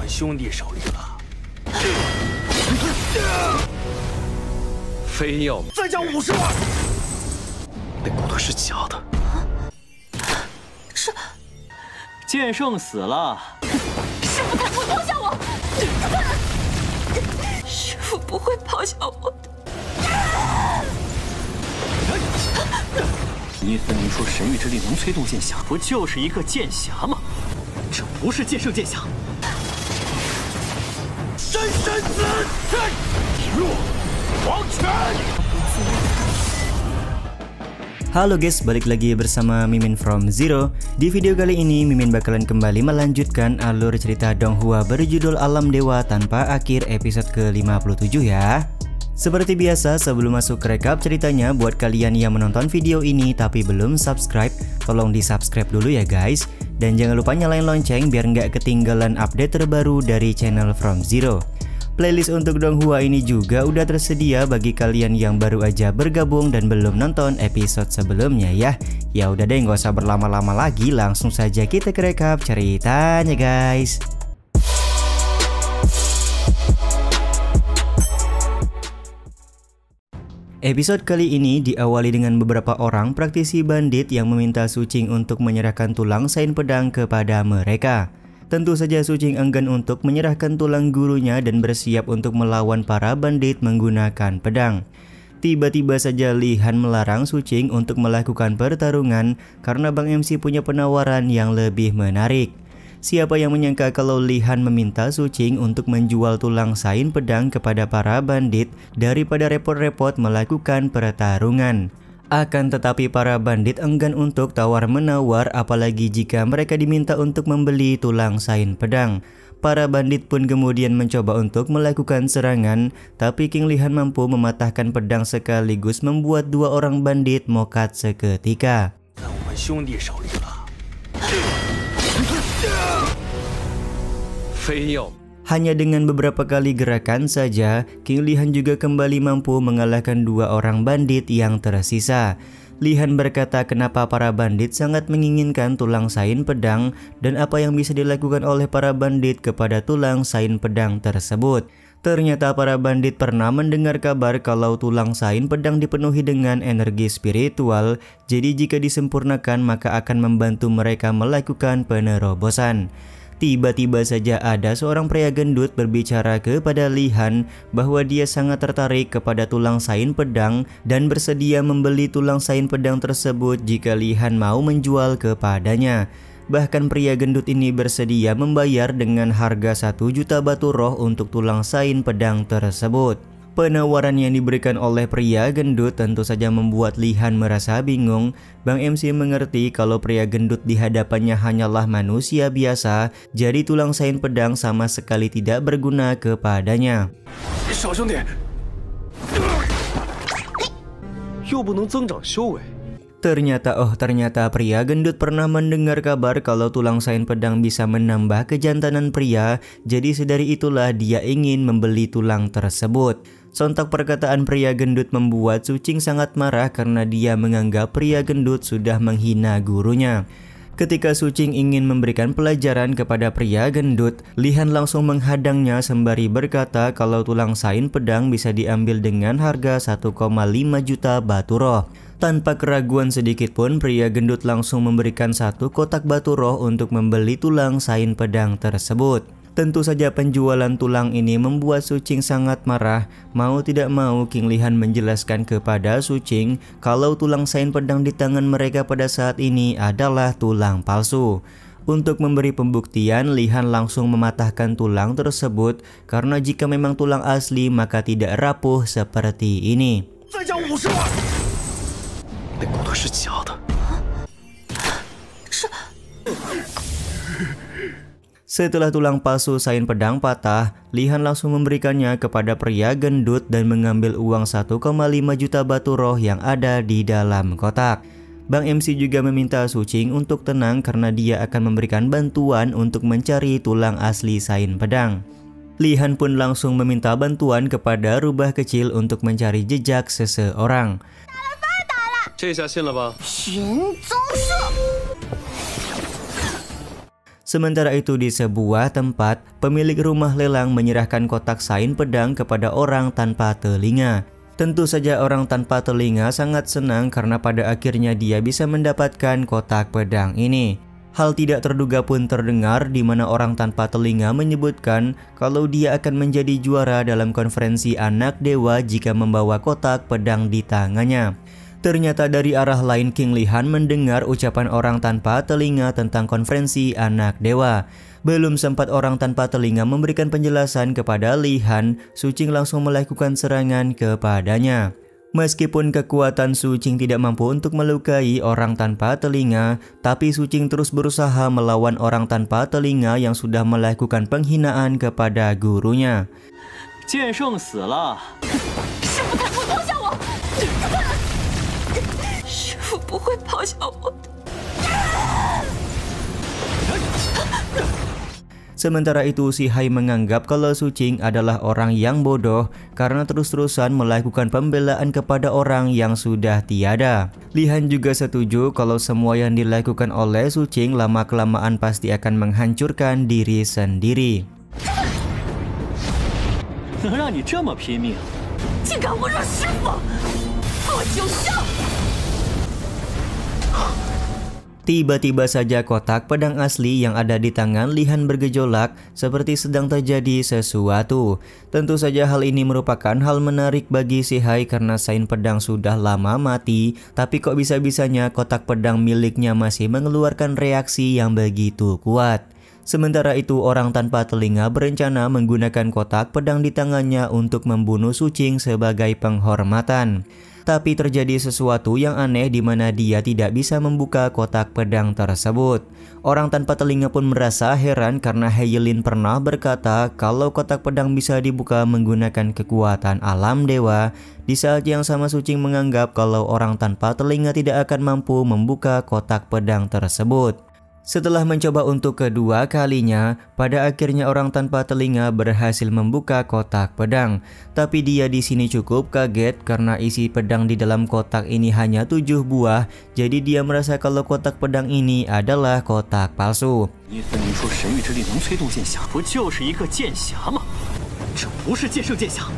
兄弟手里了。非要再加50万，那骨头是假的。是，剑圣死了。师傅才不会抛下我！师傅不会抛下我的。你分明说神域之力能催动剑侠，不就是一个剑侠吗？这不是剑圣剑侠。真身子，体弱王权。Halo guys, balik lagi bersama Mimin from Zero. Di video kali ini Mimin bakalan kembali melanjutkan alur cerita Donghua berjudul Alam Dewa Tanpa Akhir episode ke-57 ya. Seperti biasa, sebelum masuk ke rekap ceritanya, buat kalian yang menonton video ini tapi belum subscribe, tolong di subscribe dulu ya guys. Dan jangan lupa nyalain lonceng biar nggak ketinggalan update terbaru dari channel From Zero. Playlist untuk Donghua ini juga udah tersedia bagi kalian yang baru aja bergabung dan belum nonton episode sebelumnya ya. Ya udah deh, nggak usah berlama-lama lagi, langsung saja kita ke rekap ceritanya guys. Episode kali ini diawali dengan beberapa orang praktisi bandit yang meminta Su Qing untuk menyerahkan tulang sain pedang kepada mereka. Tentu saja Su Qing enggan untuk menyerahkan tulang gurunya dan bersiap untuk melawan para bandit menggunakan pedang. Tiba-tiba saja Li Han melarang Su Qing untuk melakukan pertarungan karena Bang MC punya penawaran yang lebih menarik. Siapa yang menyangka kalau Li Han meminta Su Qing untuk menjual tulang sain pedang kepada para bandit daripada repot-repot melakukan pertarungan. Akan tetapi para bandit enggan untuk tawar-menawar, apalagi jika mereka diminta untuk membeli tulang sain pedang. Para bandit pun kemudian mencoba untuk melakukan serangan, tapi King Li Han mampu mematahkan pedang sekaligus membuat dua orang bandit mokat seketika. Hanya dengan beberapa kali gerakan saja, King Li Han juga kembali mampu mengalahkan dua orang bandit yang tersisa. Li Han berkata kenapa para bandit sangat menginginkan tulang sain pedang dan apa yang bisa dilakukan oleh para bandit kepada tulang sain pedang tersebut. Ternyata para bandit pernah mendengar kabar kalau tulang sain pedang dipenuhi dengan energi spiritual, jadi jika disempurnakan maka akan membantu mereka melakukan penerobosan. Tiba-tiba saja ada seorang pria gendut berbicara kepada Li Han bahwa dia sangat tertarik kepada tulang sain pedang dan bersedia membeli tulang sain pedang tersebut jika Li Han mau menjual kepadanya. Bahkan pria gendut ini bersedia membayar dengan harga 1 juta batu roh untuk tulang sain pedang tersebut. Penawaran yang diberikan oleh pria gendut tentu saja membuat Li Han merasa bingung. Bang MC mengerti kalau pria gendut di hadapannya hanyalah manusia biasa, jadi tulang sain pedang sama sekali tidak berguna kepadanya. Ternyata pria gendut pernah mendengar kabar kalau tulang sain pedang bisa menambah kejantanan pria, jadi sedari itulah dia ingin membeli tulang tersebut. Sontak perkataan pria gendut membuat Su Qing sangat marah karena dia menganggap pria gendut sudah menghina gurunya. Ketika Su Qing ingin memberikan pelajaran kepada pria gendut, Li Han langsung menghadangnya sembari berkata kalau tulang sain pedang bisa diambil dengan harga 1,5 juta batu roh. Tanpa keraguan sedikit pun, pria gendut langsung memberikan 1 kotak batu roh untuk membeli tulang sain pedang tersebut. Tentu saja penjualan tulang ini membuat Su Qing sangat marah. Mau tidak mau King Li Han menjelaskan kepada Su Qing kalau tulang sain pedang di tangan mereka pada saat ini adalah tulang palsu. Untuk memberi pembuktian, Li Han langsung mematahkan tulang tersebut karena jika memang tulang asli maka tidak rapuh seperti ini. Setelah tulang palsu sain pedang patah, Li Han langsung memberikannya kepada pria gendut dan mengambil uang 1,5 juta batu roh yang ada di dalam kotak. Bang MC juga meminta Su Qing untuk tenang karena dia akan memberikan bantuan untuk mencari tulang asli sain pedang. Li Han pun langsung meminta bantuan kepada rubah kecil untuk mencari jejak seseorang. Sementara itu di sebuah tempat, pemilik rumah lelang menyerahkan kotak sain pedang kepada orang tanpa telinga. Tentu saja orang tanpa telinga sangat senang karena pada akhirnya dia bisa mendapatkan kotak pedang ini. Hal tidak terduga pun terdengar di mana orang tanpa telinga menyebutkan kalau dia akan menjadi juara dalam konferensi anak dewa jika membawa kotak pedang di tangannya. Ternyata dari arah lain King Li Han mendengar ucapan orang tanpa telinga tentang konferensi anak dewa. Belum sempat orang tanpa telinga memberikan penjelasan kepada Li Han, Su Qing langsung melakukan serangan kepadanya. Meskipun kekuatan Su Qing tidak mampu untuk melukai orang tanpa telinga, tapi Su Qing terus berusaha melawan orang tanpa telinga yang sudah melakukan penghinaan kepada gurunya. Jian Sheng 死了。师傅，他不会抛下我！师傅不会抛下我的。 Sementara itu si Hai menganggap kalau Su Qing adalah orang yang bodoh karena terus-terusan melakukan pembelaan kepada orang yang sudah tiada. Li Han juga setuju kalau semua yang dilakukan oleh Su Qing lama-kelamaan pasti akan menghancurkan diri sendiri. 能让你这么拼命，竟敢侮辱师傅，我就上！ Tiba-tiba saja kotak pedang asli yang ada di tangan Li Han bergejolak seperti sedang terjadi sesuatu. Tentu saja hal ini merupakan hal menarik bagi si Hai karena sain pedang sudah lama mati, tapi kok bisa-bisanya kotak pedang miliknya masih mengeluarkan reaksi yang begitu kuat. Sementara itu orang tanpa telinga berencana menggunakan kotak pedang di tangannya untuk membunuh Su Qing sebagai penghormatan. Tapi terjadi sesuatu yang aneh di mana dia tidak bisa membuka kotak pedang tersebut. Orang tanpa telinga pun merasa heran karena He Yilin pernah berkata kalau kotak pedang bisa dibuka menggunakan kekuatan alam dewa. Di saat yang sama Su Qing menganggap kalau orang tanpa telinga tidak akan mampu membuka kotak pedang tersebut. Setelah mencoba untuk kedua kalinya, pada akhirnya orang tanpa telinga berhasil membuka kotak pedang. Tapi dia di sini cukup kaget karena isi pedang di dalam kotak ini hanya 7 buah. Jadi dia merasa kalau kotak pedang ini adalah kotak palsu. 你分明说神域之力能催动剑匣，不就是一个剑匣吗？这不是剑圣剑匣。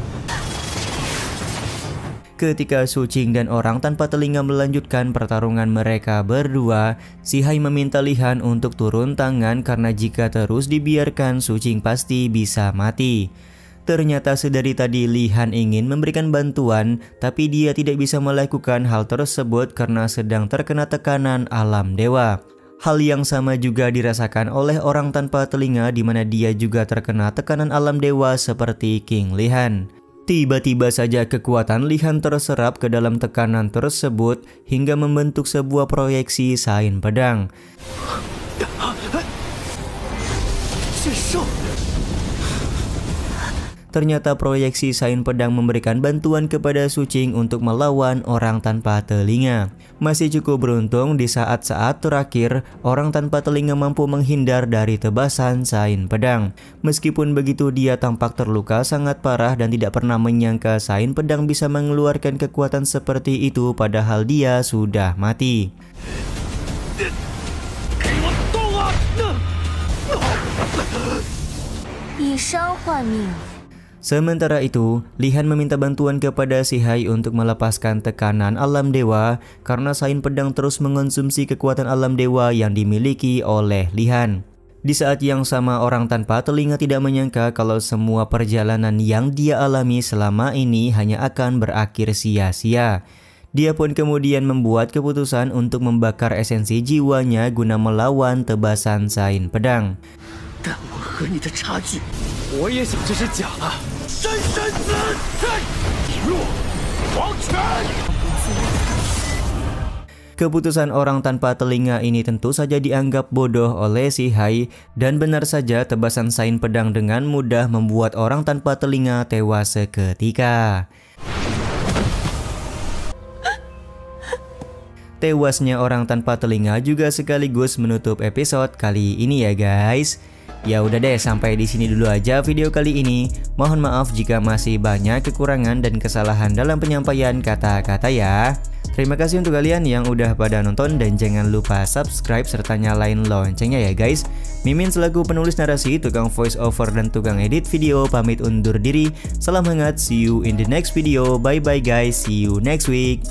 Ketika Su Qing dan orang tanpa telinga melanjutkan pertarungan mereka berdua, si Hai meminta Li Han untuk turun tangan karena jika terus dibiarkan Su Qing pasti bisa mati. Ternyata sedari tadi Li Han ingin memberikan bantuan, tapi dia tidak bisa melakukan hal tersebut karena sedang terkena tekanan alam dewa. Hal yang sama juga dirasakan oleh orang tanpa telinga di mana dia juga terkena tekanan alam dewa seperti King Li Han. Tiba-tiba saja kekuatan Li Han terserap ke dalam tekanan tersebut hingga membentuk sebuah proyeksi sain pedang. Ternyata proyeksi sain pedang memberikan bantuan kepada Su Qing untuk melawan orang tanpa telinga. Masih cukup beruntung di saat-saat terakhir, orang tanpa telinga mampu menghindar dari tebasan sain pedang. Meskipun begitu dia tampak terluka sangat parah dan tidak pernah menyangka sain pedang bisa mengeluarkan kekuatan seperti itu padahal dia sudah mati. Sementara itu, Li Han meminta bantuan kepada si Hai untuk melepaskan tekanan alam dewa karena sain pedang terus mengonsumsi kekuatan alam dewa yang dimiliki oleh Li Han. Di saat yang sama orang tanpa telinga tidak menyangka kalau semua perjalanan yang dia alami selama ini hanya akan berakhir sia-sia. Dia pun kemudian membuat keputusan untuk membakar esensi jiwanya guna melawan tebasan sain pedang. 但我和你的差距，我也想这是假的。深深子，体弱王权。 Keputusan orang tanpa telinga ini tentu saja dianggap bodoh oleh si Hai dan benar saja tebasan sain pedang dengan mudah membuat orang tanpa telinga tewas seketika. Tewasnya orang tanpa telinga juga sekaligus menutup episode kali ini ya guys. Ya udah deh, sampai di sini dulu aja video kali ini. Mohon maaf jika masih banyak kekurangan dan kesalahan dalam penyampaian kata-kata ya. Terima kasih untuk kalian yang udah pada nonton dan jangan lupa subscribe serta nyalain loncengnya ya guys. Mimin selaku penulis narasi, tukang voice over dan tukang edit video pamit undur diri. Salam hangat, see you in the next video. Bye bye guys, see you next week.